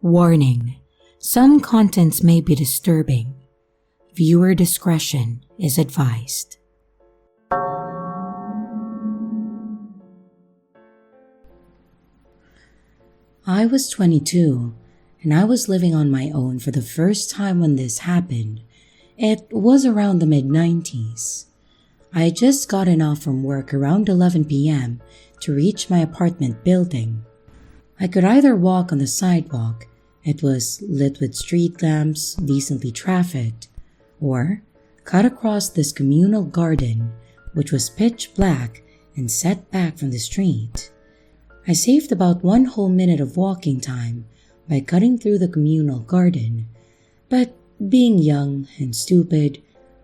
Warning: some contents may be disturbing. Viewer discretion is advised. I was 22, and I was living on my own for the first time when this happened. It was around the mid-90s. I had just gotten off from work around 11 p.m. to reach my apartment building. I could either walk on the sidewalk, it was lit with street lamps, decently trafficked, or cut across this communal garden, which was pitch black and set back from the street. I saved about 1 whole minute of walking time by cutting through the communal garden, but being young and stupid,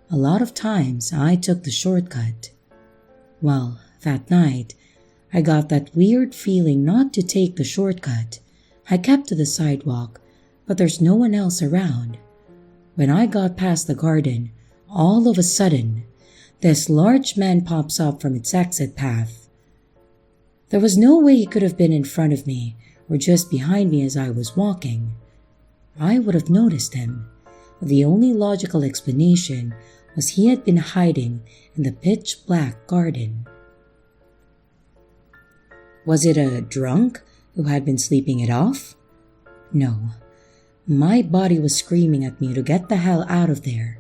a lot of times I took the shortcut. Well, that night, I got that weird feeling not to take the shortcut. I kept to the sidewalk, but there's no one else around. When I got past the garden, all of a sudden, this large man pops up from its exit path. There was no way he could have been in front of me or just behind me as I was walking. I would have noticed him. The only logical explanation was he had been hiding in the pitch black garden. Was it a drunk who had been sleeping it off? No. My body was screaming at me to get the hell out of there.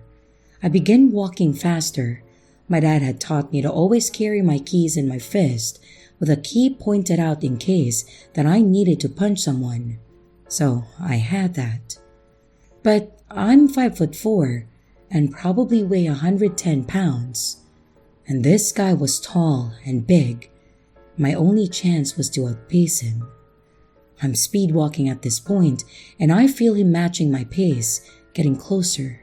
I began walking faster. My dad had taught me to always carry my keys in my fist, with a key pointed out in case that I needed to punch someone. So I had that. But I'm 5'4" and probably weigh 110 pounds. And this guy was tall and big. My only chance was to outpace him. I'm speed walking at this point, and I feel him matching my pace, getting closer.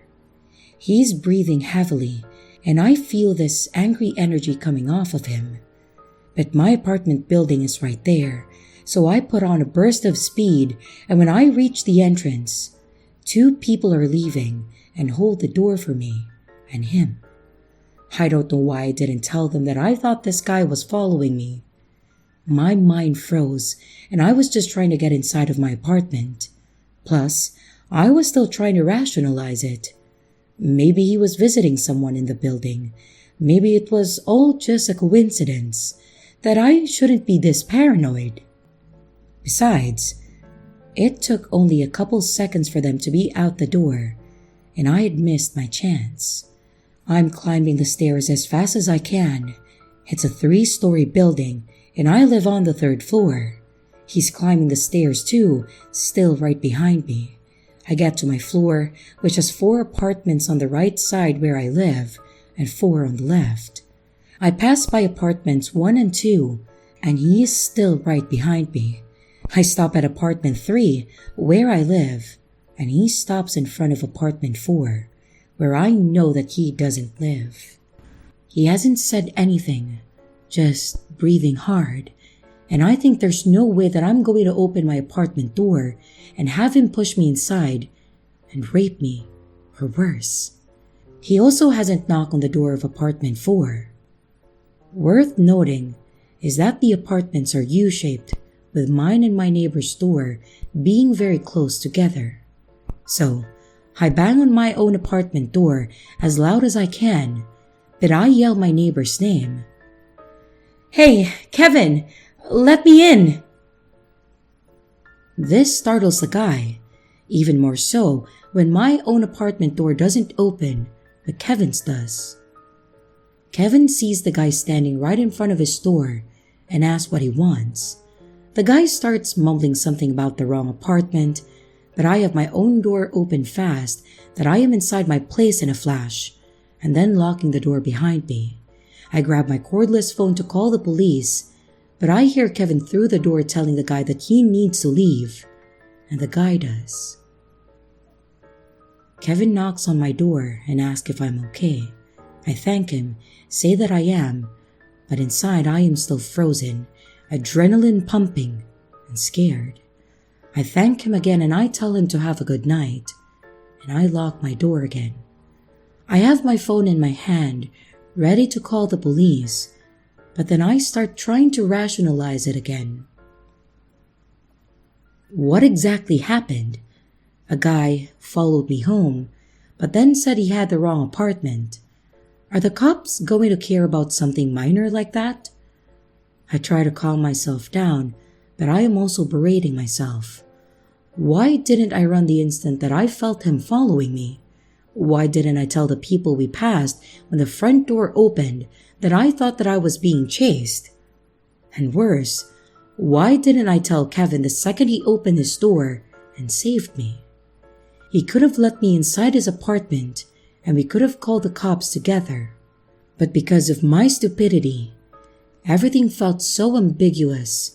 He's breathing heavily, and I feel this angry energy coming off of him. But my apartment building is right there, so I put on a burst of speed, and when I reach the entrance, 2 people are leaving and hold the door for me and him. I don't know why I didn't tell them that I thought this guy was following me. My mind froze, and I was just trying to get inside of my apartment. Plus, I was still trying to rationalize it. Maybe he was visiting someone in the building. Maybe it was all just a coincidence, that I shouldn't be this paranoid. Besides, it took only a couple seconds for them to be out the door, and I had missed my chance. I'm climbing the stairs as fast as I can. It's a 3-story building, and I live on the 3rd floor. He's climbing the stairs too, still right behind me. I get to my floor, which has 4 apartments on the right side where I live, and 4 on the left. I pass by apartments 1 and 2, and he is still right behind me. I stop at apartment 3, where I live, and he stops in front of apartment 4, where I know that he doesn't live. He hasn't said anything, just breathing hard, and I think there's no way that I'm going to open my apartment door and have him push me inside and rape me, or worse. He also hasn't knocked on the door of apartment 4. Worth noting is that the apartments are U-shaped, with mine and my neighbor's door being very close together. So, I bang on my own apartment door as loud as I can, but I yell my neighbor's name. "Hey, Kevin, let me in!" This startles the guy, even more so when my own apartment door doesn't open, but Kevin's does. Kevin sees the guy standing right in front of his door and asks what he wants. The guy starts mumbling something about the wrong apartment, but I have my own door open fast that I am inside my place in a flash, and then locking the door behind me. I grab my cordless phone to call the police, but I hear Kevin through the door telling the guy that he needs to leave, and the guy does. Kevin knocks on my door and asks if I'm okay. I thank him, say that I am, but inside I am still frozen, adrenaline pumping, and scared. I thank him again and I tell him to have a good night, and I lock my door again. I have my phone in my hand, ready to call the police, but then I start trying to rationalize it again. What exactly happened? A guy followed me home, but then said he had the wrong apartment. Are the cops going to care about something minor like that? I try to calm myself down, but I am also berating myself. Why didn't I run the instant that I felt him following me? Why didn't I tell the people we passed when the front door opened that I thought that I was being chased? And worse, why didn't I tell Kevin the second he opened his door and saved me? He could have let me inside his apartment and we could have called the cops together. But because of my stupidity, everything felt so ambiguous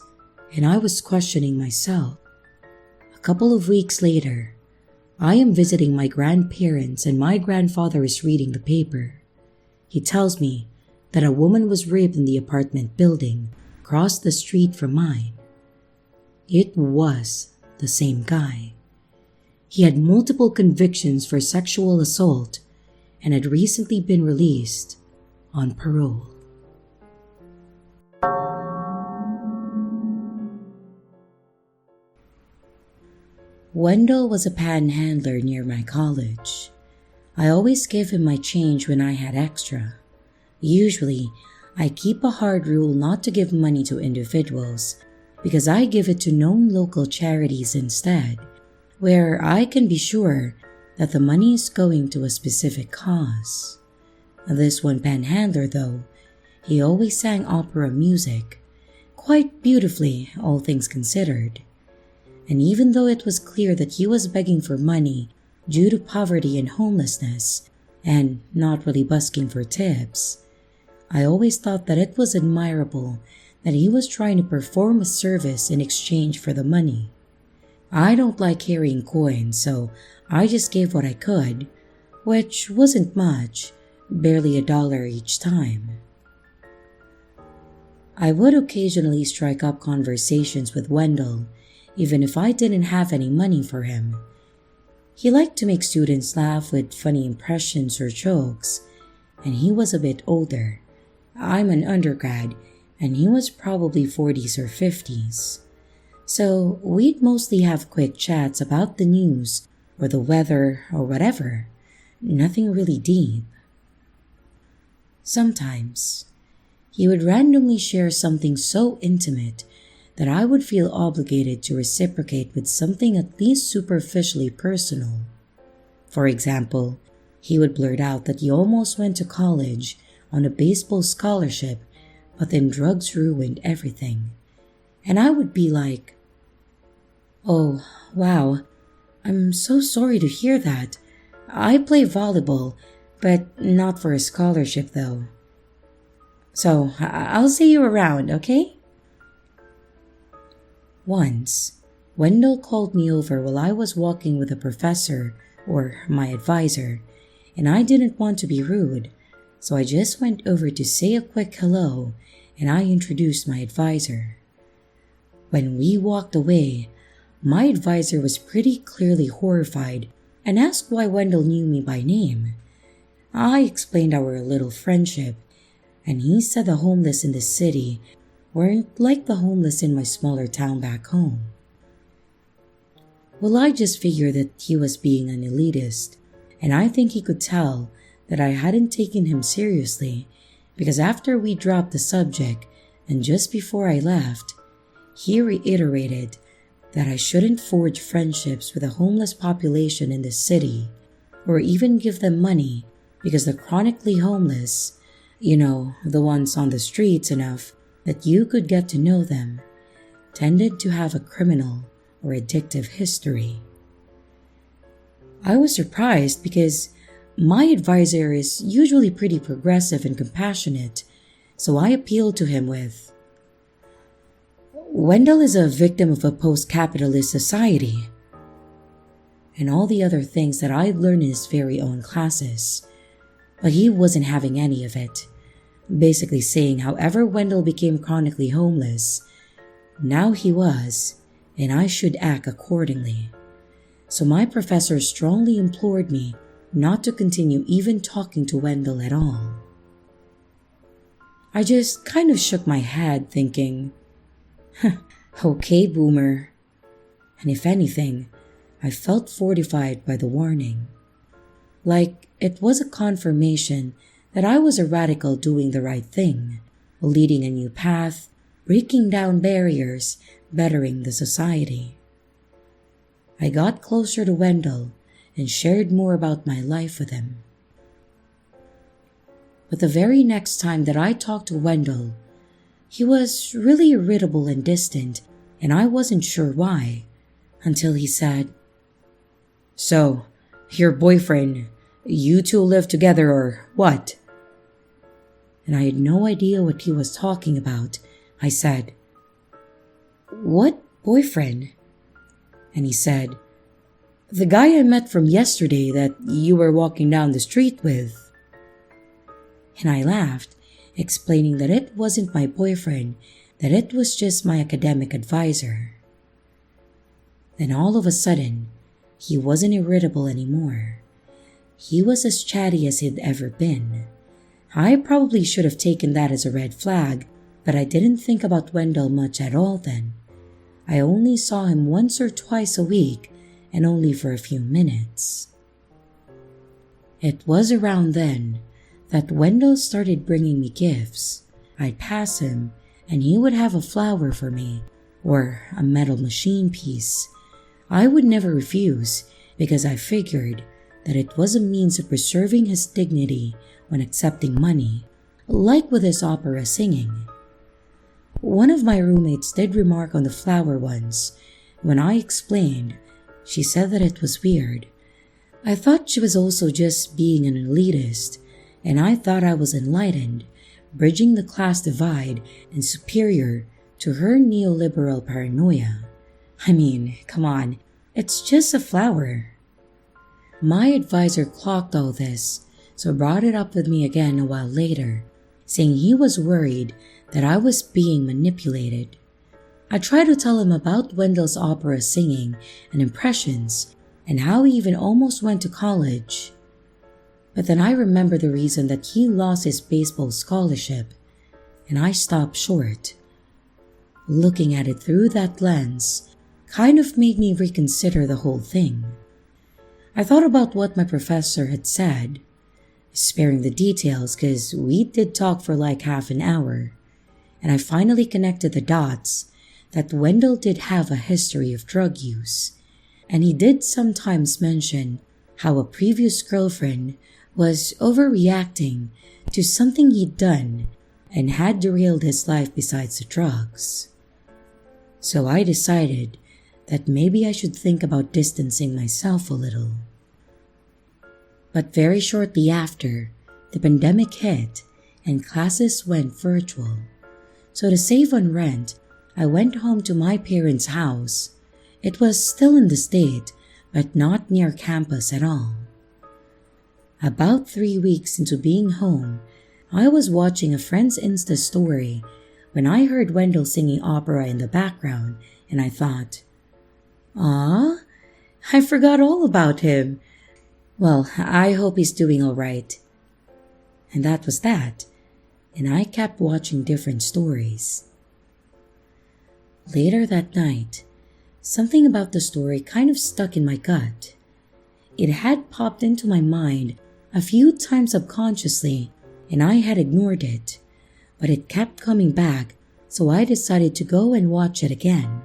and I was questioning myself. A couple of weeks later, I am visiting my grandparents and my grandfather is reading the paper. He tells me that a woman was raped in the apartment building across the street from mine. It was the same guy. He had multiple convictions for sexual assault and had recently been released on parole. Wendell was a panhandler near my college. I always gave him my change when I had extra. Usually, I keep a hard rule not to give money to individuals because I give it to known local charities instead, where I can be sure that the money is going to a specific cause. This one panhandler though, he always sang opera music, quite beautifully all things considered. And even though it was clear that he was begging for money due to poverty and homelessness, and not really busking for tips, I always thought that it was admirable that he was trying to perform a service in exchange for the money. I don't like carrying coins, so I just gave what I could, which wasn't much, barely $1 each time. I would occasionally strike up conversations with Wendell, even if I didn't have any money for him. He liked to make students laugh with funny impressions or jokes, and he was a bit older. I'm an undergrad, and he was probably 40s or 50s. So we'd mostly have quick chats about the news or the weather or whatever, nothing really deep. Sometimes, he would randomly share something so intimate that I would feel obligated to reciprocate with something at least superficially personal. For example, he would blurt out that he almost went to college on a baseball scholarship, but then drugs ruined everything. And I would be like, "Oh, wow, I'm so sorry to hear that. I play volleyball, but not for a scholarship though. So I'll see you around, okay?" Once, Wendell called me over while I was walking with a professor, or my advisor, and I didn't want to be rude, so I just went over to say a quick hello and I introduced my advisor. When we walked away, my advisor was pretty clearly horrified and asked why Wendell knew me by name. I explained our little friendship, and he said the homeless in the city weren't like the homeless in my smaller town back home. Well, I just figured that he was being an elitist, and I think he could tell that I hadn't taken him seriously because after we dropped the subject and just before I left, he reiterated that I shouldn't forge friendships with the homeless population in the city or even give them money because the chronically homeless, the ones on the streets enough that you could get to know them, tended to have a criminal or addictive history. I was surprised because my advisor is usually pretty progressive and compassionate, so I appealed to him with, "Wendell is a victim of a post-capitalist society," and all the other things that I'd learned in his very own classes, but he wasn't having any of it. Basically saying however Wendell became chronically homeless, now he was, and I should act accordingly. So my professor strongly implored me not to continue even talking to Wendell at all. I just kind of shook my head thinking, okay, boomer. and if anything, I felt fortified by the warning. Like it was a confirmation that I was a radical doing the right thing, leading a new path, breaking down barriers, bettering the society. I got closer to Wendell and shared more about my life with him. But the very next time that I talked to Wendell, he was really irritable and distant, and I wasn't sure why, until he said, "So, your boyfriend, you two live together or what?" And I had no idea what he was talking about. I said, "What boyfriend?" And he said, "The guy I met from yesterday that you were walking down the street with." And I laughed, explaining that it wasn't my boyfriend, that it was just my academic advisor. Then all of a sudden, he wasn't irritable anymore. He was as chatty as he'd ever been. I probably should have taken that as a red flag, but I didn't think about Wendell much at all then. I only saw him once or twice a week, and only for a few minutes. It was around then that Wendell started bringing me gifts. I'd pass him, and he would have a flower for me, or a metal machine piece. I would never refuse, because I figured that it was a means of preserving his dignity when accepting money, like with his opera singing. One of my roommates did remark on the flower once. When I explained, she said that it was weird. I thought she was also just being an elitist, and I thought I was enlightened, bridging the class divide and superior to her neoliberal paranoia. I mean, come on, it's just a flower. My advisor clocked all this, so brought it up with me again a while later, saying he was worried that I was being manipulated. I tried to tell him about Wendell's opera singing and impressions, and how he even almost went to college. But then I remembered the reason that he lost his baseball scholarship, and I stopped short. Looking at it through that lens kind of made me reconsider the whole thing. I thought about what my professor had said, sparing the details because we did talk for like half an hour, and I finally connected the dots that Wendell did have a history of drug use, and he did sometimes mention how a previous girlfriend was overreacting to something he'd done and had derailed his life besides the drugs. So I decided that maybe I should think about distancing myself a little. But very shortly after, the pandemic hit and classes went virtual. So to save on rent, I went home to my parents' house. It was still in the state, but not near campus at all. About 3 weeks into being home, I was watching a friend's Insta story when I heard Wendell singing opera in the background, and I thought, "Aw, I forgot all about him. Well, I hope he's doing all right." And that was that, and I kept watching different stories. Later that night, something about the story kind of stuck in my gut. It had popped into my mind a few times subconsciously, and I had ignored it, but it kept coming back, so I decided to go and watch it again.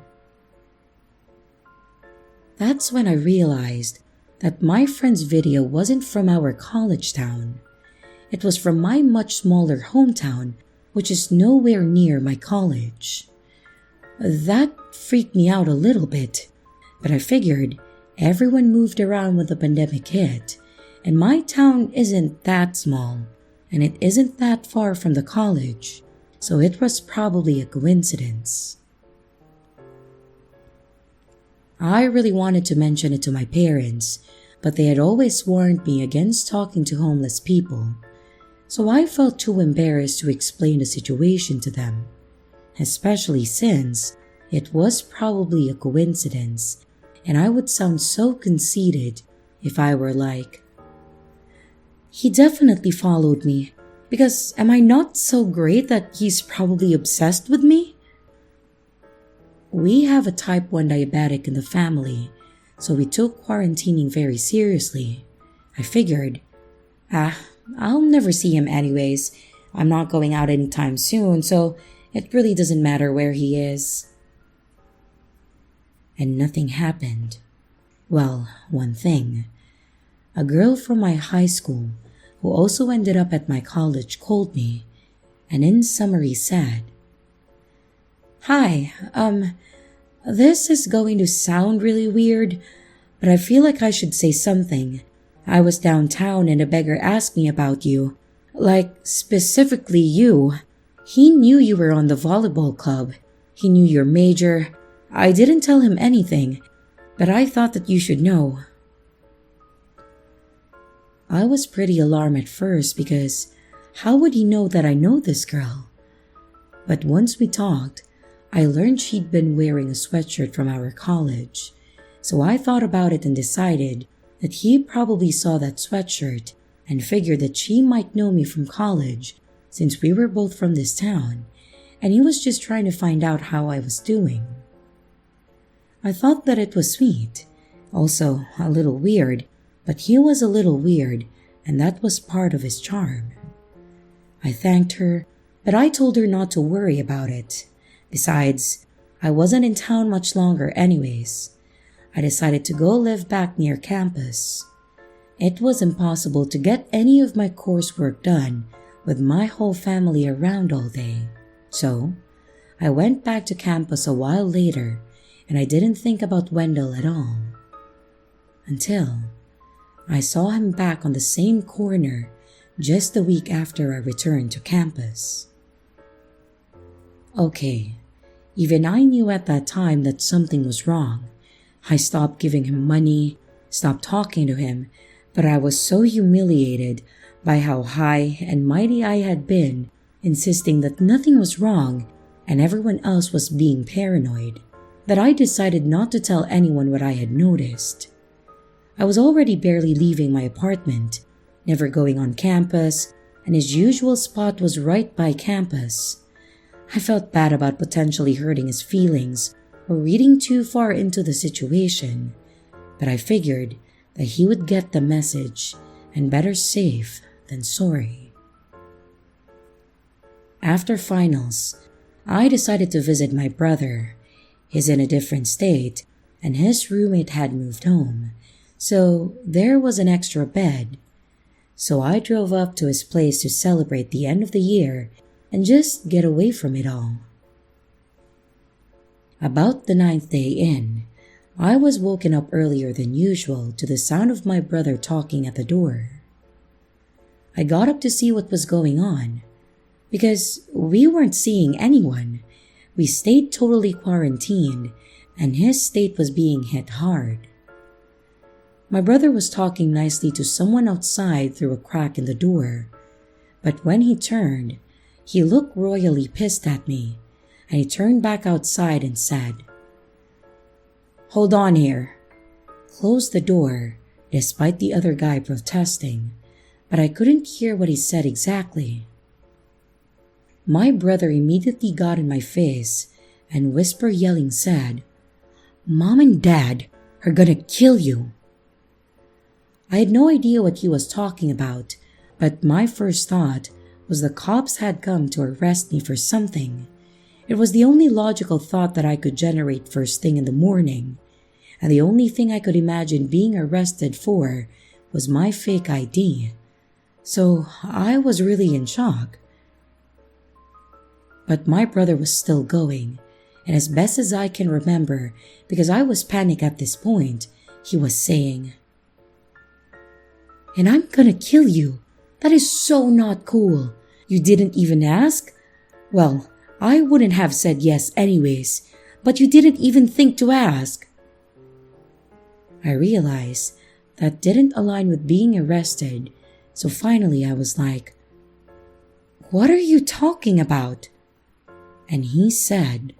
That's when I realized that my friend's video wasn't from our college town. It was from my much smaller hometown, which is nowhere near my college. That freaked me out a little bit, but I figured everyone moved around when the pandemic hit, and my town isn't that small, and it isn't that far from the college, so it was probably a coincidence. I really wanted to mention it to my parents, but they had always warned me against talking to homeless people, so I felt too embarrassed to explain the situation to them, especially since it was probably a coincidence, and I would sound so conceited if I were like, "He definitely followed me, because am I not so great that he's probably obsessed with me?" we have a type 1 diabetic in the family, so we took quarantining very seriously. I figured, I'll never see him anyways. I'm not going out anytime soon, so it really doesn't matter where he is. And nothing happened. Well, one thing. A girl from my high school, who also ended up at my college, called me, and in summary said, "Hi, this is going to sound really weird, but I feel like I should say something. I was downtown and a beggar asked me about you. Like, specifically you. He knew you were on the volleyball club. He knew your major. I didn't tell him anything, but I thought that you should know." I was pretty alarmed at first because how would he know that I know this girl? But once we talked, I learned she'd been wearing a sweatshirt from our college. So I thought about it and decided that he probably saw that sweatshirt and figured that she might know me from college since we were both from this town, and he was just trying to find out how I was doing. I thought that it was sweet, also a little weird, but he was a little weird, and that was part of his charm. I thanked her, but I told her not to worry about it. Besides, I wasn't in town much longer anyways. I decided to go live back near campus. It was impossible to get any of my coursework done with my whole family around all day. So, I went back to campus a while later, and I didn't think about Wendell at all. Until I saw him back on the same corner just a week after I returned to campus. Okay, even I knew at that time that something was wrong. I stopped giving him money, stopped talking to him, but I was so humiliated by how high and mighty I had been, insisting that nothing was wrong and everyone else was being paranoid, that I decided not to tell anyone what I had noticed. I was already barely leaving my apartment, never going on campus, and his usual spot was right by campus. I felt bad about potentially hurting his feelings or reading too far into the situation, but I figured that he would get the message, and better safe than sorry. After finals, I decided to visit my brother. He's in a different state, and his roommate had moved home, so there was an extra bed. So I drove up to his place to celebrate the end of the year and just get away from it all. About the 9th day in, I was woken up earlier than usual to the sound of my brother talking at the door. I got up to see what was going on, because we weren't seeing anyone. We stayed totally quarantined, and his state was being hit hard. My brother was talking nicely to someone outside through a crack in the door, but when he turned, he looked royally pissed at me, and he turned back outside and said, "Hold on here." Closed the door, despite the other guy protesting, but I couldn't hear what he said exactly. My brother immediately got in my face and whisper yelling said, "Mom and Dad are gonna kill you." I had no idea what he was talking about, but my first thought was the cops had come to arrest me for something. It was the only logical thought that I could generate first thing in the morning, and the only thing I could imagine being arrested for was my fake ID. So I was really in shock. But my brother was still going, and as best as I can remember, because I was panicked at this point, he was saying, "And I'm gonna kill you. That is so not cool. You didn't even ask? Well, I wouldn't have said yes anyways, but you didn't even think to ask." I realized that didn't align with being arrested, so finally I was like, "What are you talking about?" And he said,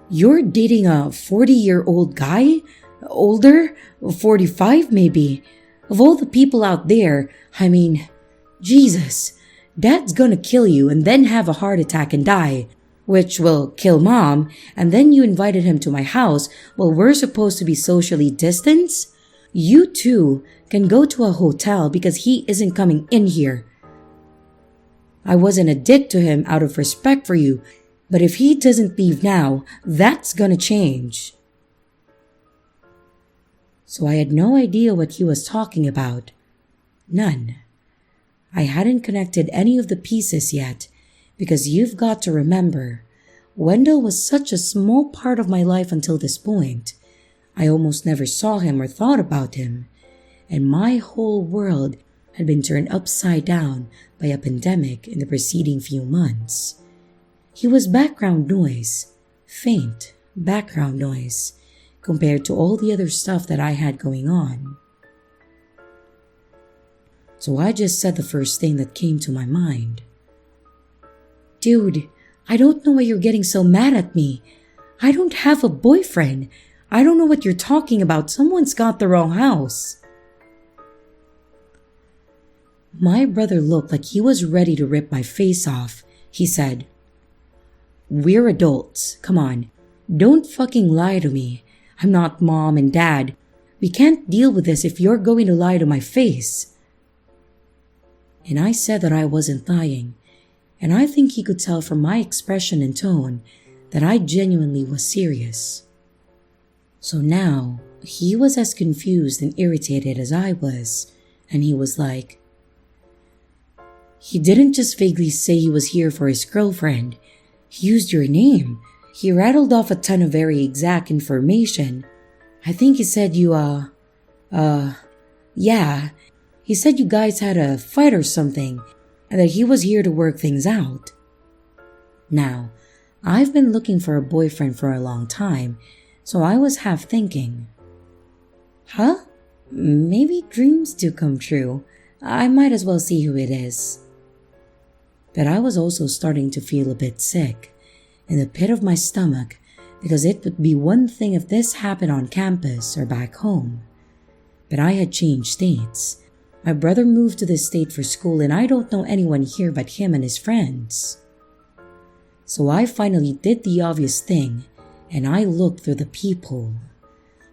"You're dating a 40-year-old guy? Older? 45 maybe. Of all the people out there, I mean, Jesus, Dad's gonna kill you and then have a heart attack and die. which will kill Mom, and then you invited him to my house while we're supposed to be socially distanced? You two can go to a hotel because he isn't coming in here. I wasn't a dick to him out of respect for you, but if he doesn't leave now, that's gonna change." So I had no idea what he was talking about. None. I hadn't connected any of the pieces yet, because you've got to remember, Wendell was such a small part of my life until this point. I almost never saw him or thought about him, and my whole world had been turned upside down by a pandemic in the preceding few months. He was background noise, faint background noise, compared to all the other stuff that I had going on. So I just said the first thing that came to my mind. "Dude, I don't know why you're getting so mad at me. I don't have a boyfriend. I don't know what you're talking about. Someone's got the wrong house." My brother looked like he was ready to rip my face off. He said, "We're adults. Come on. Don't fucking lie to me. I'm not Mom and Dad. We can't deal with this if you're going to lie to my face." And I said that I wasn't lying, and I think he could tell from my expression and tone that I genuinely was serious. So now, he was as confused and irritated as I was, and he was like, "He didn't just vaguely say he was here for his girlfriend. He used your name. He rattled off a ton of very exact information. I think he said you, yeah. He said you guys had a fight or something, and that he was here to work things out." Now, I've been looking for a boyfriend for a long time, so I was half thinking, huh? Maybe dreams do come true. I might as well see who it is. But I was also starting to feel a bit sick, in the pit of my stomach, because it would be one thing if this happened on campus or back home. But I had changed states. My brother moved to this state for school, and I don't know anyone here but him and his friends. So I finally did the obvious thing, and I looked through the peephole.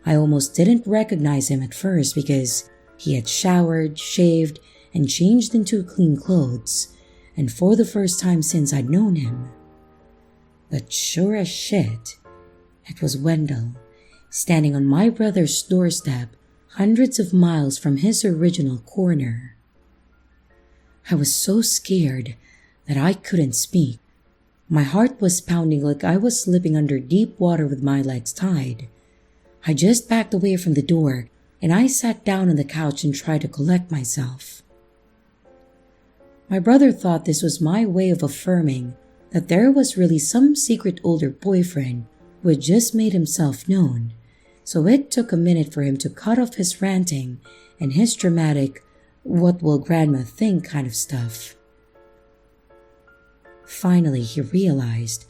I almost didn't recognize him at first because he had showered, shaved, and changed into clean clothes, and for the first time since I'd known him. But sure as shit, it was Wendell, standing on my brother's doorstep, hundreds of miles from his original corner. I was so scared that I couldn't speak. My heart was pounding like I was slipping under deep water with my legs tied. I just backed away from the door, and I sat down on the couch and tried to collect myself. My brother thought this was my way of affirming that there was really some secret older boyfriend who had just made himself known, so it took a minute for him to cut off his ranting and his dramatic, "what will grandma think" kind of stuff. Finally, he realized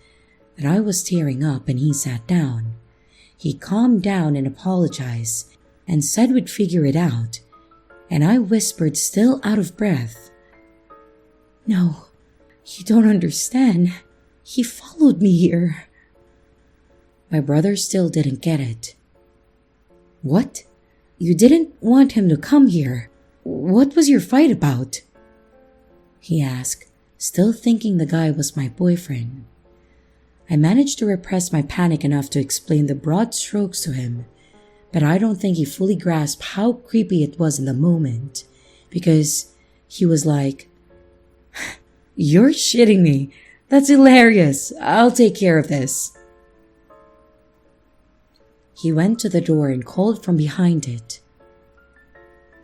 that I was tearing up, and he sat down. He calmed down and apologized and said we'd figure it out, and I whispered, still out of breath, "No, you don't understand. He followed me here." My brother still didn't get it. "What? You didn't want him to come here. What was your fight about?" he asked, still thinking the guy was my boyfriend. I managed to repress my panic enough to explain the broad strokes to him, but I don't think he fully grasped how creepy it was in the moment, because he was like, "You're shitting me. That's hilarious. I'll take care of this." He went to the door and called from behind it,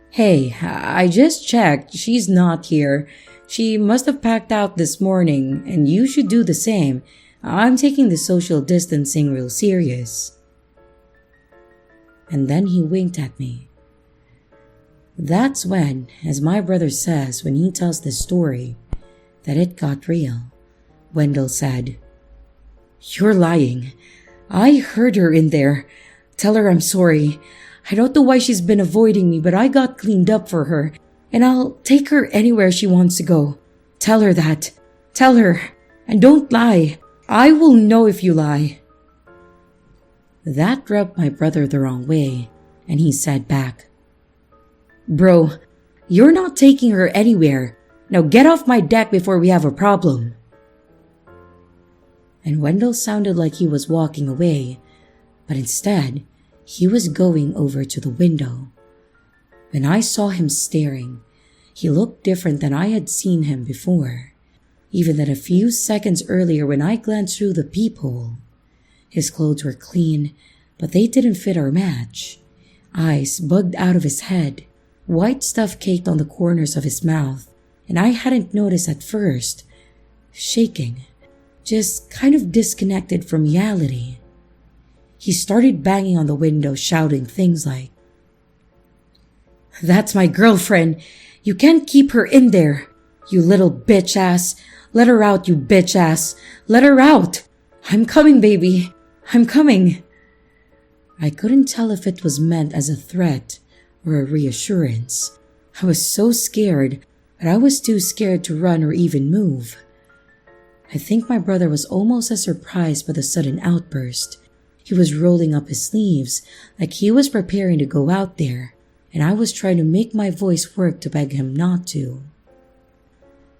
"Hey, I just checked. She's not here. She must have packed out this morning, and you should do the same. I'm taking the social distancing real serious." And then he winked at me. That's when, as my brother says when he tells this story, that it got real. Wendell said, "You're lying. I heard her in there. Tell her I'm sorry. I don't know why she's been avoiding me, but I got cleaned up for her, and I'll take her anywhere she wants to go. Tell her that. Tell her. And don't lie. I will know if you lie." That rubbed my brother the wrong way, and he said back, "Bro, you're not taking her anywhere. Now get off my deck before we have a problem." And Wendell sounded like he was walking away, but instead, he was going over to the window. When I saw him staring, he looked different than I had seen him before, even than a few seconds earlier when I glanced through the peephole. His clothes were clean, but they didn't fit our match. Eyes bugged out of his head, white stuff caked on the corners of his mouth, and I hadn't noticed at first. Shaking, just kind of disconnected from reality. He started banging on the window, shouting things like, "That's my girlfriend. You can't keep her in there. You little bitch ass. Let her out, you bitch ass. Let her out. I'm coming, baby. I'm coming." I couldn't tell if it was meant as a threat or a reassurance. I was so scared, but I was too scared to run or even move. I think my brother was almost as surprised by the sudden outburst. He was rolling up his sleeves like he was preparing to go out there, and I was trying to make my voice work to beg him not to.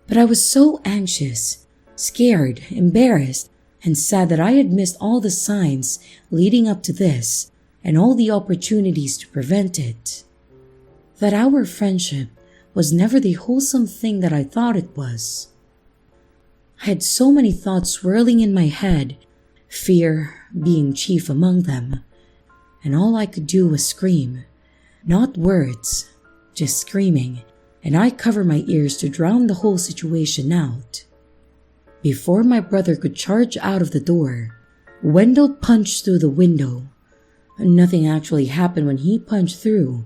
But I was so anxious, scared, embarrassed, and sad that I had missed all the signs leading up to this and all the opportunities to prevent it. That our friendship was never the wholesome thing that I thought it was. I had so many thoughts swirling in my head, fear being chief among them, and all I could do was scream. Not words, just screaming, and I covered my ears to drown the whole situation out. Before my brother could charge out of the door, Wendell punched through the window. Nothing actually happened when he punched through,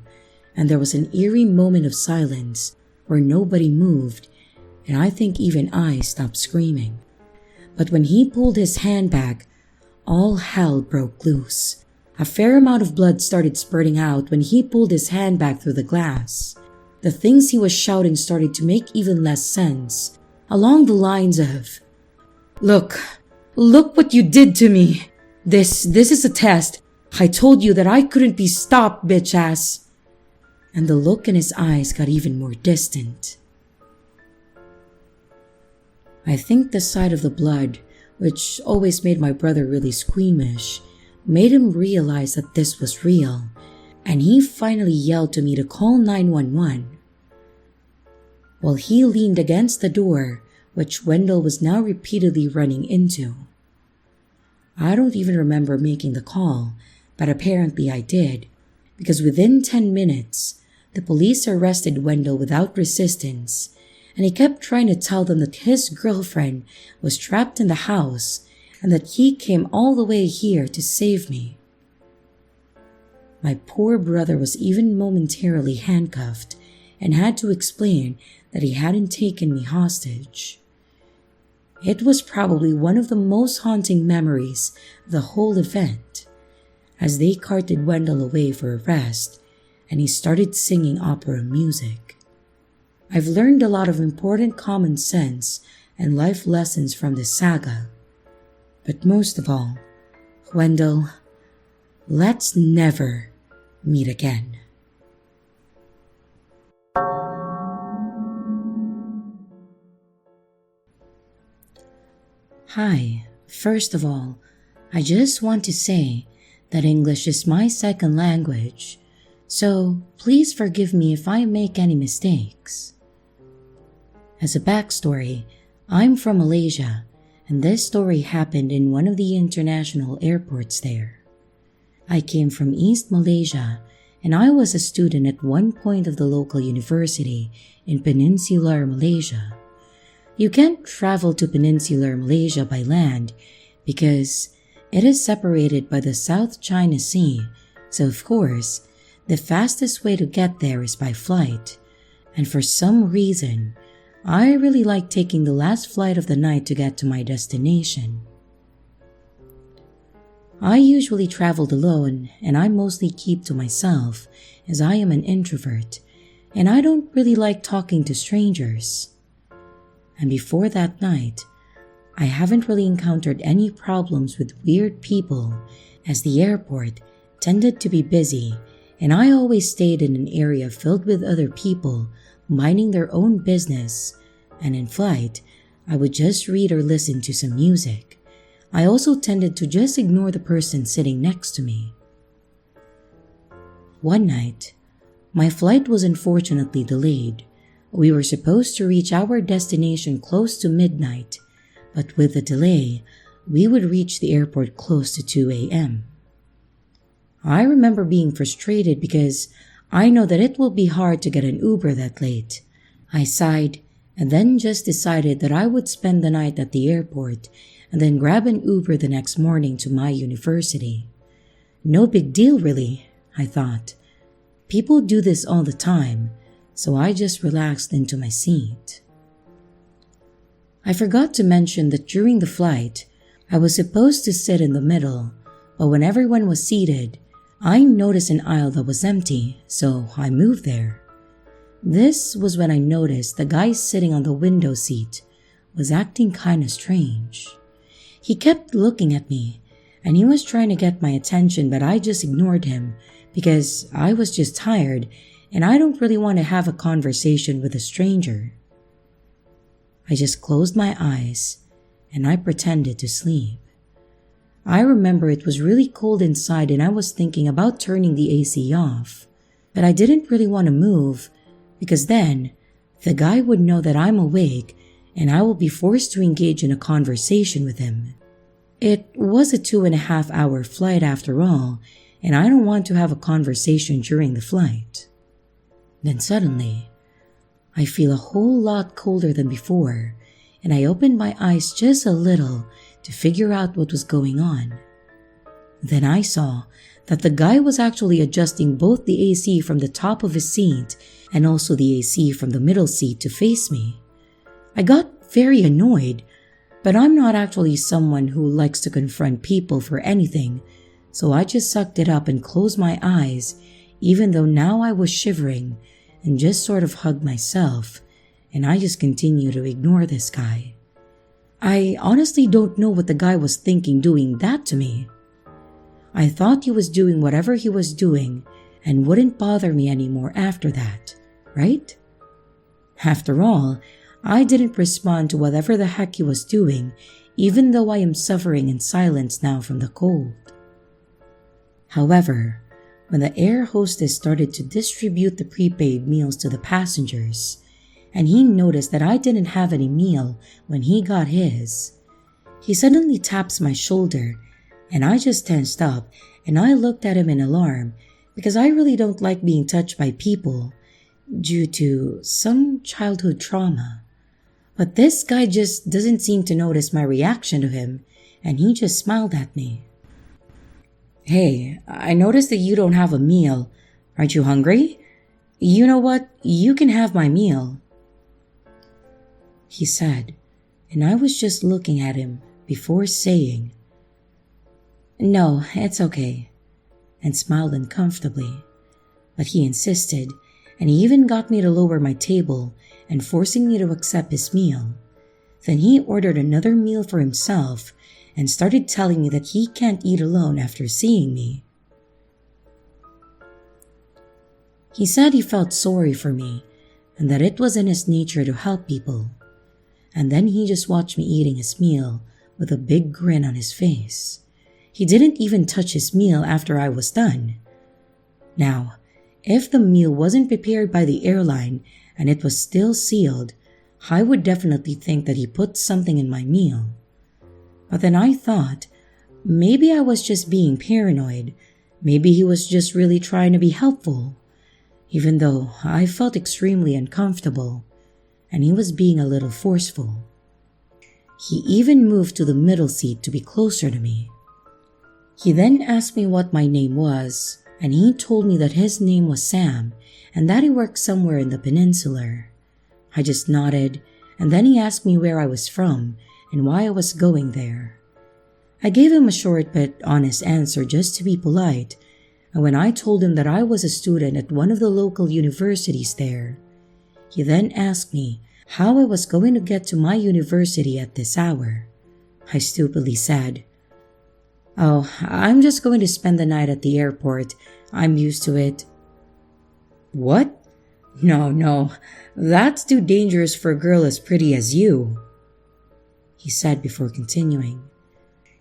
and there was an eerie moment of silence where nobody moved, and I think even I stopped screaming. But when he pulled his hand back, all hell broke loose. A fair amount of blood started spurting out when he pulled his hand back through the glass. The things he was shouting started to make even less sense, along the lines of, Look what you did to me. This is a test. I told you that I couldn't be stopped, bitch ass." And the look in his eyes got even more distant. I think the sight of the blood, which always made my brother really squeamish, made him realize that this was real, and he finally yelled to me to call 911. While he leaned against the door, which Wendell was now repeatedly running into. I don't even remember making the call, but apparently I did, because within 10 minutes, the police arrested Wendell without resistance, and he kept trying to tell them that his girlfriend was trapped in the house and that he came all the way here to save me. My poor brother was even momentarily handcuffed and had to explain that he hadn't taken me hostage. It was probably one of the most haunting memories of the whole event, as they carted Wendell away for arrest and he started singing opera music. I've learned a lot of important common sense and life lessons from this saga. But most of all, Wendell, let's never meet again. Hi, first of all, I just want to say that English is my second language, so please forgive me if I make any mistakes. As a backstory, I'm from Malaysia, and this story happened in one of the international airports there. I came from East Malaysia, and I was a student at one point of the local university in Peninsular Malaysia. You can't travel to Peninsular Malaysia by land because it is separated by the South China Sea, so of course, the fastest way to get there is by flight, and for some reason, I really like taking the last flight of the night to get to my destination. I usually traveled alone, and I mostly keep to myself as I am an introvert, and I don't really like talking to strangers. And before that night, I haven't really encountered any problems with weird people, as the airport tended to be busy and I always stayed in an area filled with other people minding their own business, and in flight, I would just read or listen to some music. I also tended to just ignore the person sitting next to me. One night, my flight was unfortunately delayed. We were supposed to reach our destination close to midnight, but with the delay, we would reach the airport close to 2 a.m. I remember being frustrated because I know that it will be hard to get an Uber that late. I sighed and then just decided that I would spend the night at the airport and then grab an Uber the next morning to my university. No big deal really, I thought. People do this all the time, so I just relaxed into my seat. I forgot to mention that during the flight, I was supposed to sit in the middle, but when everyone was seated, I noticed an aisle that was empty, so I moved there. This was when I noticed the guy sitting on the window seat was acting kinda strange. He kept looking at me, and he was trying to get my attention, but I just ignored him because I was just tired and I don't really want to have a conversation with a stranger. I just closed my eyes and I pretended to sleep. I remember it was really cold inside and I was thinking about turning the AC off, but I didn't really want to move because then the guy would know that I'm awake and I will be forced to engage in a conversation with him. It was a 2.5-hour flight after all, and I don't want to have a conversation during the flight. Then suddenly, I feel a whole lot colder than before, and I opened my eyes just a little to figure out what was going on. Then I saw that the guy was actually adjusting both the AC from the top of his seat and also the AC from the middle seat to face me. I got very annoyed, but I'm not actually someone who likes to confront people for anything, so I just sucked it up and closed my eyes, even though now I was shivering, and just sort of hugged myself, and I just continued to ignore this guy. I honestly don't know what the guy was thinking doing that to me. I thought he was doing whatever he was doing and wouldn't bother me anymore after that, right? After all, I didn't respond to whatever the heck he was doing, even though I am suffering in silence now from the cold. However, when the air hostess started to distribute the prepaid meals to the passengers, and he noticed that I didn't have any meal when he got his, he suddenly taps my shoulder, and I just tensed up and I looked at him in alarm because I really don't like being touched by people due to some childhood trauma. But this guy just doesn't seem to notice my reaction to him, and he just smiled at me. "Hey, I noticed that you don't have a meal. Aren't you hungry? You know what? You can have my meal," he said, and I was just looking at him before saying, "No, it's okay," and smiled uncomfortably. But he insisted, and he even got me to lower my table and forcing me to accept his meal. Then he ordered another meal for himself and started telling me that he can't eat alone after seeing me. He said he felt sorry for me and that it was in his nature to help people. And then he just watched me eating his meal with a big grin on his face. He didn't even touch his meal after I was done. Now, if the meal wasn't prepared by the airline and it was still sealed, I would definitely think that he put something in my meal. But then I thought, maybe I was just being paranoid. Maybe he was just really trying to be helpful, even though I felt extremely uncomfortable, and he was being a little forceful. He even moved to the middle seat to be closer to me. He then asked me what my name was, and he told me that his name was Sam and that he worked somewhere in the peninsula. I just nodded, and then he asked me where I was from and why I was going there. I gave him a short but honest answer just to be polite, and when I told him that I was a student at one of the local universities there, he then asked me how I was going to get to my university at this hour. I stupidly said. "Oh, I'm just going to spend the night at the airport. I'm used to it." "What? No, that's too dangerous for a girl as pretty as you," he said before continuing.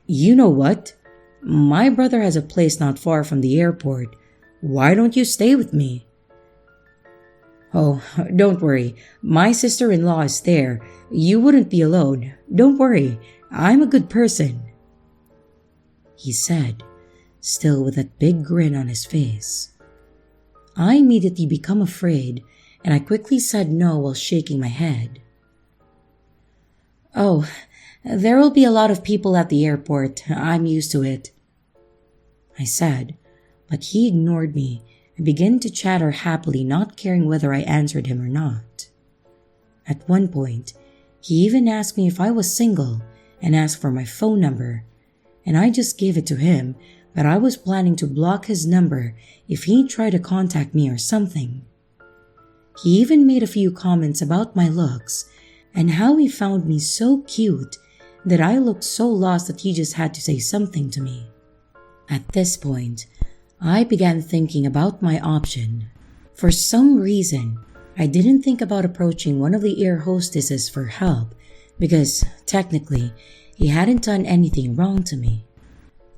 "You know what? My brother has a place not far from the airport. Why don't you stay with me?" "Oh, don't worry. My sister-in-law is there. You wouldn't be alone. Don't worry. I'm a good person," he said, still with that big grin on his face. I immediately become afraid, and I quickly said no while shaking my head. "Oh, there will be a lot of people at the airport. I'm used to it," I said, but he ignored me and began to chatter happily, not caring whether I answered him or not. At one point, he even asked me if I was single and asked for my phone number, and I just gave it to him, but I was planning to block his number if he tried to contact me or something. He even made a few comments about my looks and how he found me so cute that I looked so lost that he just had to say something to me. At this point, I began thinking about my option. For some reason, I didn't think about approaching one of the air hostesses for help because, technically, he hadn't done anything wrong to me.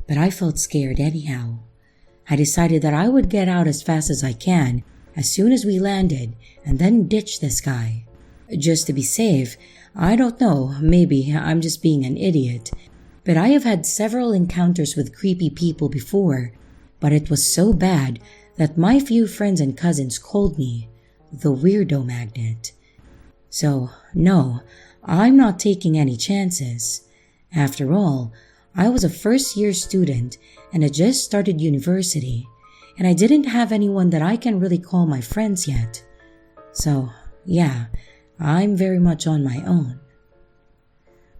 But I felt scared anyhow. I decided that I would get out as fast as I can as soon as we landed and then ditch this guy. Just to be safe, I don't know, maybe I'm just being an idiot, but I have had several encounters with creepy people before, but it was so bad that my few friends and cousins called me the weirdo magnet. So, no, I'm not taking any chances. After all, I was a first-year student and had just started university, and I didn't have anyone that I can really call my friends yet. So, yeah, I'm very much on my own.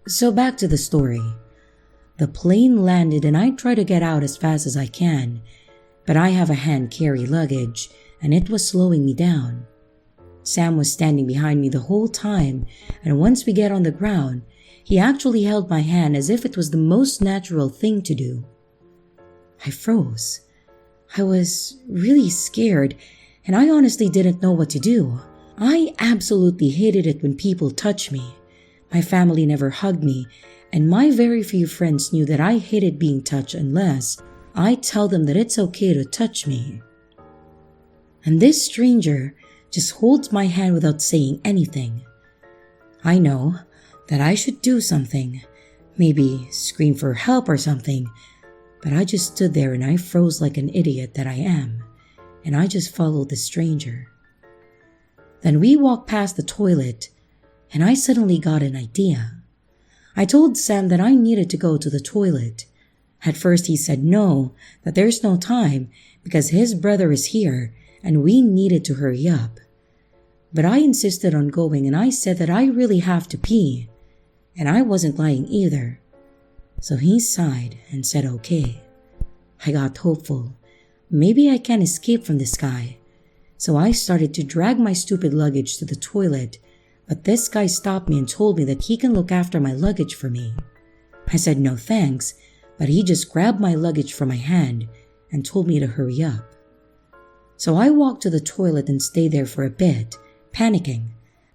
So back to the story. The plane landed and I try to get out as fast as I can, but I have a hand-carry luggage and it was slowing me down. Sam was standing behind me the whole time, and once we get on the ground, he actually held my hand as if it was the most natural thing to do. I froze. I was really scared, and I honestly didn't know what to do. I absolutely hated it when people touched me. My family never hugged me, and my very few friends knew that I hated being touched unless I tell them that it's okay to touch me. And this stranger just holds my hand without saying anything. I know that I should do something, maybe scream for help or something, but I just stood there and I froze like an idiot that I am, and I just followed the stranger. Then we walked past the toilet, and I suddenly got an idea. I told Sam that I needed to go to the toilet. At first he said no, that there's no time because his brother is here and we needed to hurry up. But I insisted on going and I said that I really have to pee, and I wasn't lying either. So he sighed and said okay. I got hopeful. Maybe I can escape from this guy. So I started to drag my stupid luggage to the toilet, but this guy stopped me and told me that he can look after my luggage for me. I said no thanks, but he just grabbed my luggage from my hand and told me to hurry up. So I walked to the toilet and stayed there for a bit, panicking.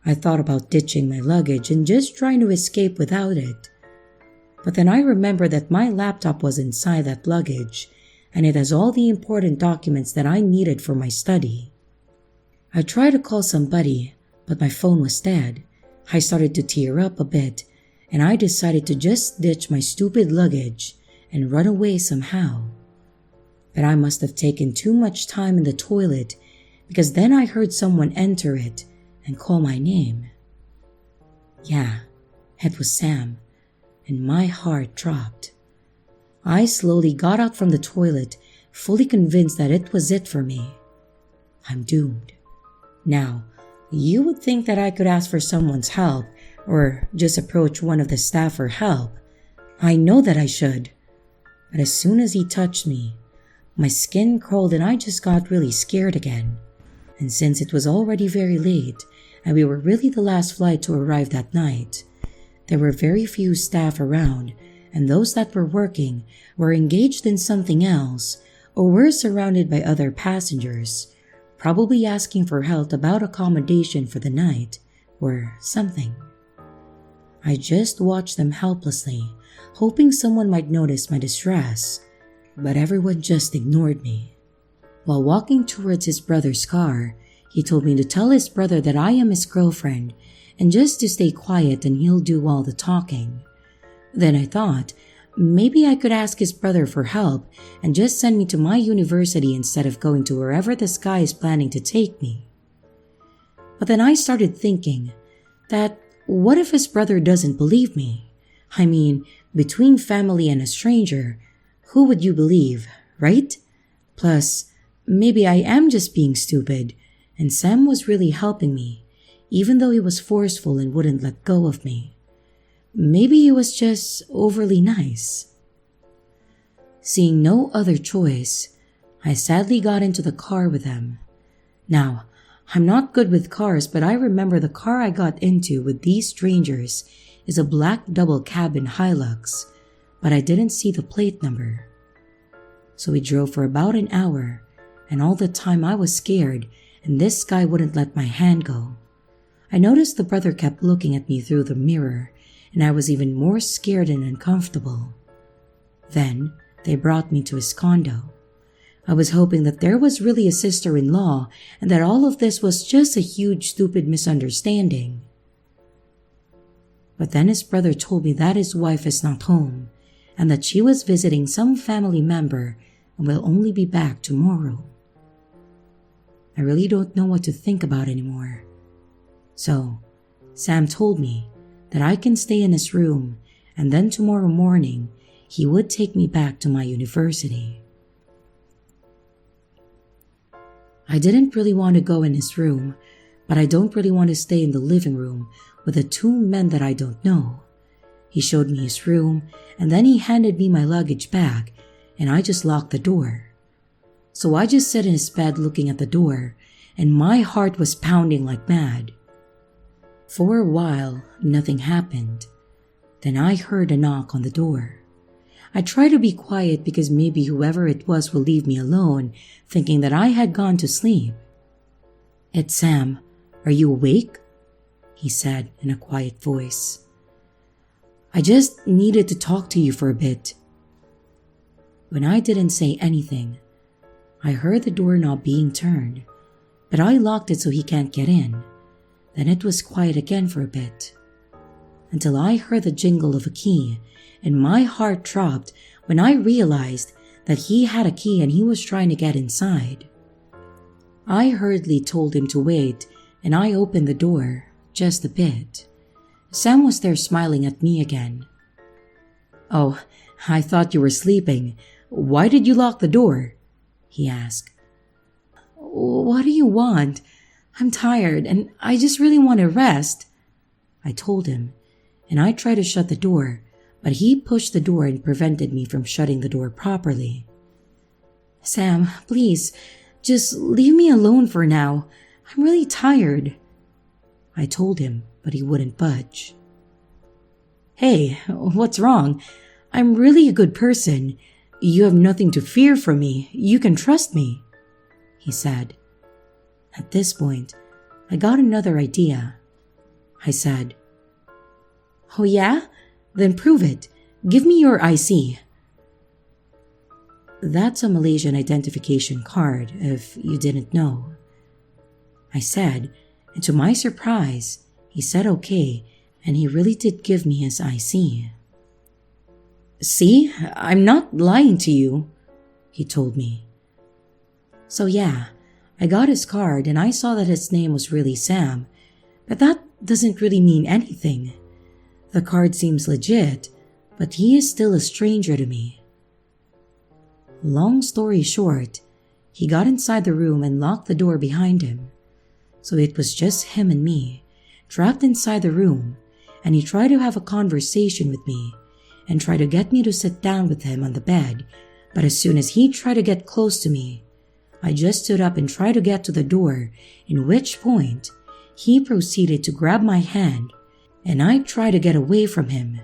I thought about ditching my luggage and just trying to escape without it. But then I remembered that my laptop was inside that luggage, and it has all the important documents that I needed for my study. I tried to call somebody, but my phone was dead. I started to tear up a bit, and I decided to just ditch my stupid luggage and run away somehow. But I must have taken too much time in the toilet because then I heard someone enter it and call my name. Yeah, it was Sam, and my heart dropped. I slowly got out from the toilet, fully convinced that it was it for me. I'm doomed. Now, you would think that I could ask for someone's help or just approach one of the staff for help. I know that I should. But as soon as he touched me, my skin crawled and I just got really scared again. And since it was already very late and we were really the last flight to arrive that night, There were very few staff around, and those that were working were engaged in something else or were surrounded by other passengers, probably asking for help about accommodation for the night or something. I just watched them helplessly, hoping someone might notice my distress, but everyone just ignored me. While walking towards his brother's car, he told me to tell his brother that I am his girlfriend and just to stay quiet and he'll do all the talking. Then I thought, maybe I could ask his brother for help and just send me to my university instead of going to wherever this guy is planning to take me. But then I started thinking that what if his brother doesn't believe me? I mean, between family and a stranger, who would you believe, right? Plus, maybe I am just being stupid, and Sam was really helping me, even though he was forceful and wouldn't let go of me. Maybe he was just overly nice. Seeing no other choice, I sadly got into the car with him. Now, I'm not good with cars, but I remember the car I got into with these strangers is a black double cabin Hilux, but I didn't see the plate number. So we drove for about an hour, and all the time I was scared, and this guy wouldn't let my hand go. I noticed the brother kept looking at me through the mirror, and I was even more scared and uncomfortable. Then they brought me to his condo. I was hoping that there was really a sister-in-law and that all of this was just a huge stupid misunderstanding. But then his brother told me that his wife is not home and that she was visiting some family member and will only be back tomorrow. I really don't know what to think about anymore. So, Sam told me that I can stay in his room and then tomorrow morning he would take me back to my university. I didn't really want to go in his room, but I don't really want to stay in the living room with the two men that I don't know. He showed me his room and then he handed me my luggage bag and I just locked the door. So I just sat in his bed looking at the door and my heart was pounding like mad. For a while, nothing happened. Then I heard a knock on the door. I tried to be quiet because maybe whoever it was will leave me alone, thinking that I had gone to sleep. "It's Sam. Are you awake?" he said in a quiet voice. "I just needed to talk to you for a bit." When I didn't say anything, I heard the doorknob being turned, but I locked it so he can't get in. Then it was quiet again for a bit, until I heard the jingle of a key, and my heart dropped when I realized that he had a key and he was trying to get inside. I hurriedly told him to wait, and I opened the door just a bit. Sam was there smiling at me again. "Oh, I thought you were sleeping. Why did you lock the door?" he asked. "What do you want? I'm tired and I just really want to rest," I told him, and I tried to shut the door, but he pushed the door and prevented me from shutting the door properly. "Sam, please, just leave me alone for now. I'm really tired," I told him, but he wouldn't budge. "Hey, what's wrong? I'm really a good person. You have nothing to fear from me. You can trust me," he said. At this point, I got another idea. I said, "Oh yeah? Then prove it. Give me your IC." "That's a Malaysian identification card, if you didn't know," I said, and to my surprise, he said okay, and he really did give me his IC. "See, I'm not lying to you," he told me. So yeah, I got his card and I saw that his name was really Sam, but that doesn't really mean anything. The card seems legit, but he is still a stranger to me. Long story short, he got inside the room and locked the door behind him. So it was just him and me, trapped inside the room, and he tried to have a conversation with me and tried to get me to sit down with him on the bed, but as soon as he tried to get close to me, I just stood up and tried to get to the door, in which point he proceeded to grab my hand and I tried to get away from him,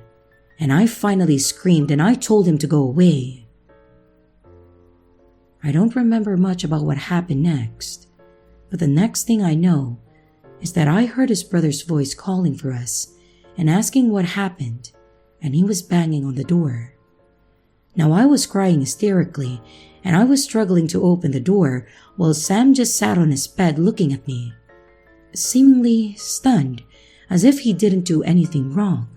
and I finally screamed and I told him to go away. I don't remember much about what happened next, but the next thing I know is that I heard his brother's voice calling for us and asking what happened, and he was banging on the door. Now I was crying hysterically, and I was struggling to open the door while Sam just sat on his bed looking at me, seemingly stunned, as if he didn't do anything wrong.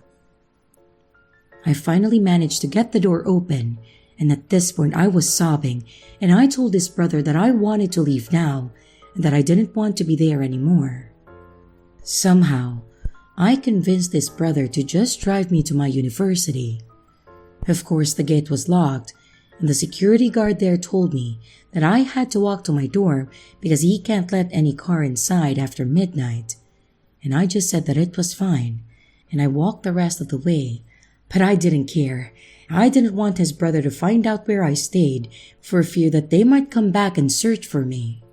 I finally managed to get the door open, and at this point I was sobbing, and I told his brother that I wanted to leave now and that I didn't want to be there anymore. Somehow, I convinced his brother to just drive me to my university. Of course, the gate was locked, and the security guard there told me that I had to walk to my dorm because he can't let any car inside after midnight. And I just said that it was fine, and I walked the rest of the way. But I didn't care. I didn't want his brother to find out where I stayed for fear that they might come back and search for me.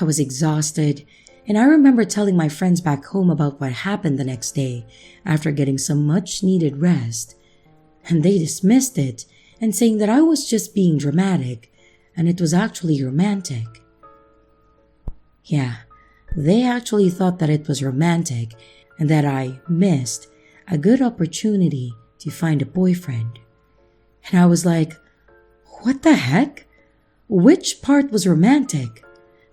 I was exhausted, and I remember telling my friends back home about what happened the next day after getting some much-needed rest. And they dismissed it and saying that I was just being dramatic and it was actually romantic. Yeah, they actually thought that it was romantic and that I missed a good opportunity to find a boyfriend. And I was like, what the heck? Which part was romantic?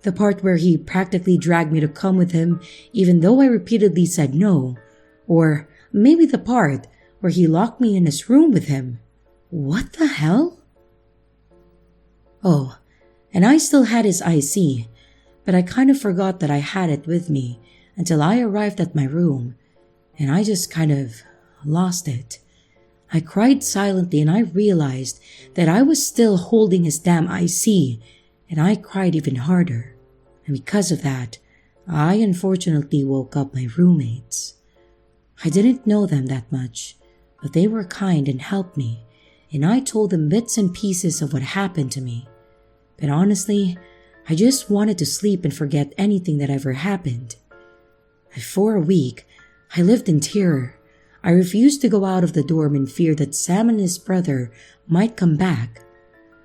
The part where he practically dragged me to come with him even though I repeatedly said no? Or maybe the part where he locked me in his room with him? What the hell? Oh, and I still had his IC, but I kind of forgot that I had it with me until I arrived at my room, and I just kind of lost it. I cried silently and I realized that I was still holding his damn IC, and I cried even harder. And because of that, I unfortunately woke up my roommates. I didn't know them that much, but they were kind and helped me, and I told them bits and pieces of what happened to me. But honestly, I just wanted to sleep and forget anything that ever happened. For a week, I lived in terror. I refused to go out of the dorm in fear that Sam and his brother might come back.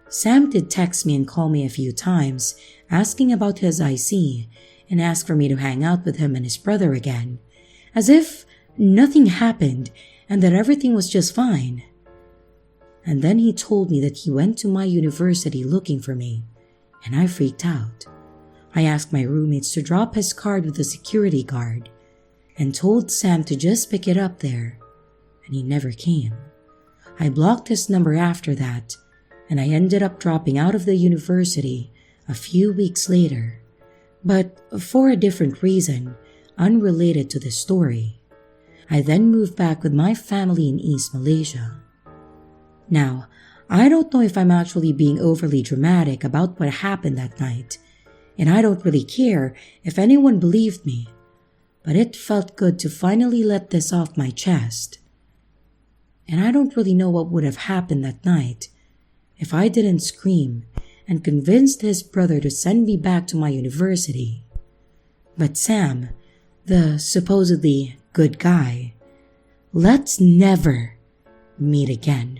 Sam did text me and call me a few times, asking about his IC, and asked for me to hang out with him and his brother again, as if nothing happened and that everything was just fine. And then he told me that he went to my university looking for me, and I freaked out. I asked my roommates to drop his card with the security guard, and told Sam to just pick it up there, and he never came. I blocked his number after that, and I ended up dropping out of the university a few weeks later, but for a different reason, unrelated to this story. I then moved back with my family in East Malaysia. Now, I don't know if I'm actually being overly dramatic about what happened that night, and I don't really care if anyone believed me, but it felt good to finally let this off my chest. And I don't really know what would have happened that night if I didn't scream and convinced his brother to send me back to my university. But Sam, the supposedly good guy, let's never meet again.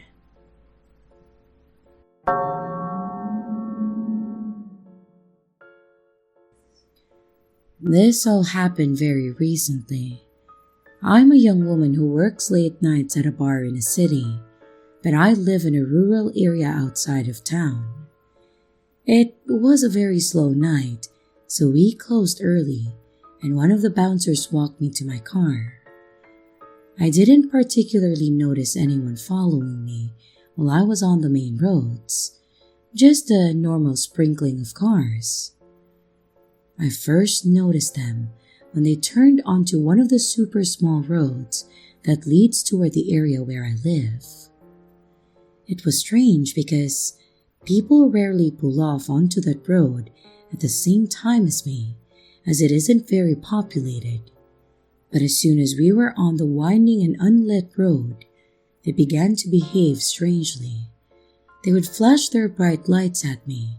This all happened very recently. I'm a young woman who works late nights at a bar in a city, but I live in a rural area outside of town. It was a very slow night, so we closed early, and one of the bouncers walked me to my car. I didn't particularly notice anyone following me while I was on the main roads, just a normal sprinkling of cars. I first noticed them when they turned onto one of the super small roads that leads toward the area where I live. It was strange because people rarely pull off onto that road at the same time as me, as it isn't very populated. But as soon as we were on the winding and unlit road, they began to behave strangely. They would flash their bright lights at me,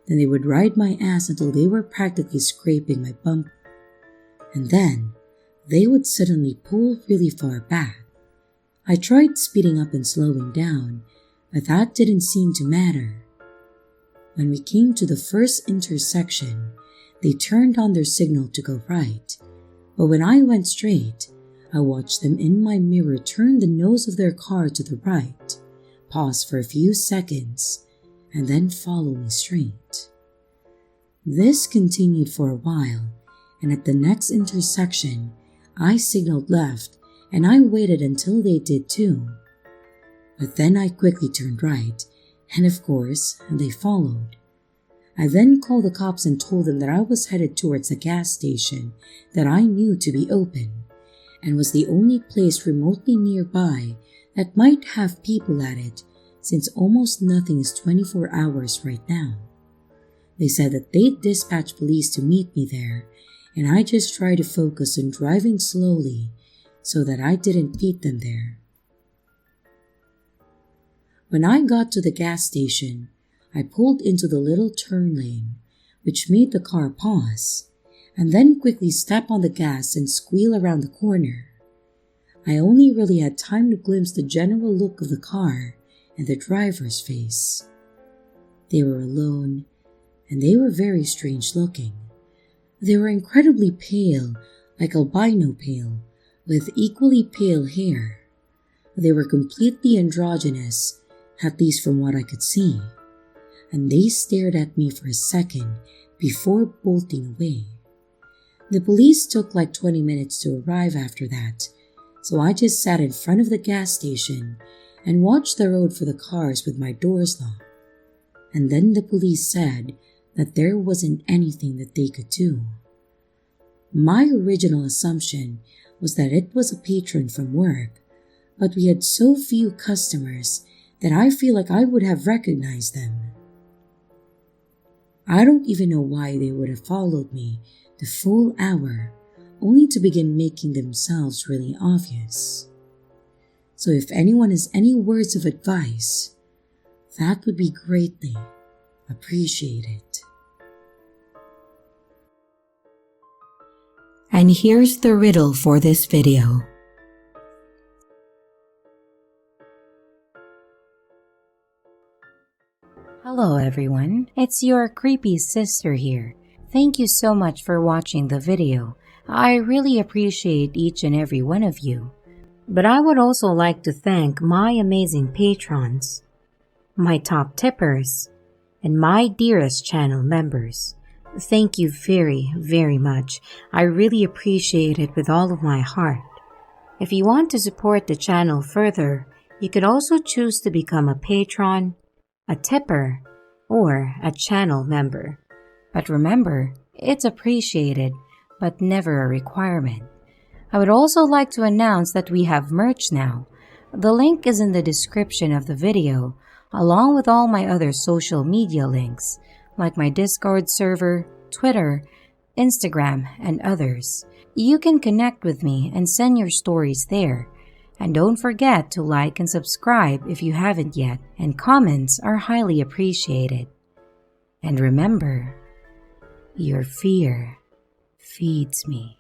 then they would ride my ass until they were practically scraping my bumper. And then, they would suddenly pull really far back. I tried speeding up and slowing down, but that didn't seem to matter. When we came to the first intersection, they turned on their signal to go right, but when I went straight, I watched them in my mirror turn the nose of their car to the right, pause for a few seconds, and then follow me straight. This continued for a while, and at the next intersection, I signaled left and I waited until they did too. But then I quickly turned right, and of course, they followed. I then called the cops and told them that I was headed towards a gas station that I knew to be open, and was the only place remotely nearby that might have people at it, since almost nothing is 24 hours right now. They said that they'd dispatch police to meet me there, and I just tried to focus on driving slowly so that I didn't beat them there. When I got to the gas station, I pulled into the little turn lane, which made the car pause, and then quickly step on the gas and squeal around the corner. I only really had time to glimpse the general look of the car and the driver's face. They were alone, and they were very strange looking. They were incredibly pale, like albino pale, with equally pale hair. They were completely androgynous, at least from what I could see, and they stared at me for a second before bolting away. The police took like 20 minutes to arrive after that, so I just sat in front of the gas station and watched the road for the cars with my doors locked. And then the police said that there wasn't anything that they could do. My original assumption was that it was a patron from work, but we had so few customers that I feel like I would have recognized them. I don't even know why they would have followed me the full hour, only to begin making themselves really obvious. So if anyone has any words of advice, that would be greatly appreciated. And here's the riddle for this video. Hello everyone, it's your creepy sister here. Thank you so much for watching the video. I really appreciate each and every one of you. But I would also like to thank my amazing patrons, my top tippers, and my dearest channel members. Thank you very, very much. I really appreciate it with all of my heart. If you want to support the channel further, you could also choose to become a patron, a tipper, or a channel member. But remember, it's appreciated, but never a requirement. I would also like to announce that we have merch now. The link is in the description of the video, along with all my other social media links, like my Discord server, Twitter, Instagram, and others. You can connect with me and send your stories there. And don't forget to like and subscribe if you haven't yet, and comments are highly appreciated. And remember, your fear feeds me.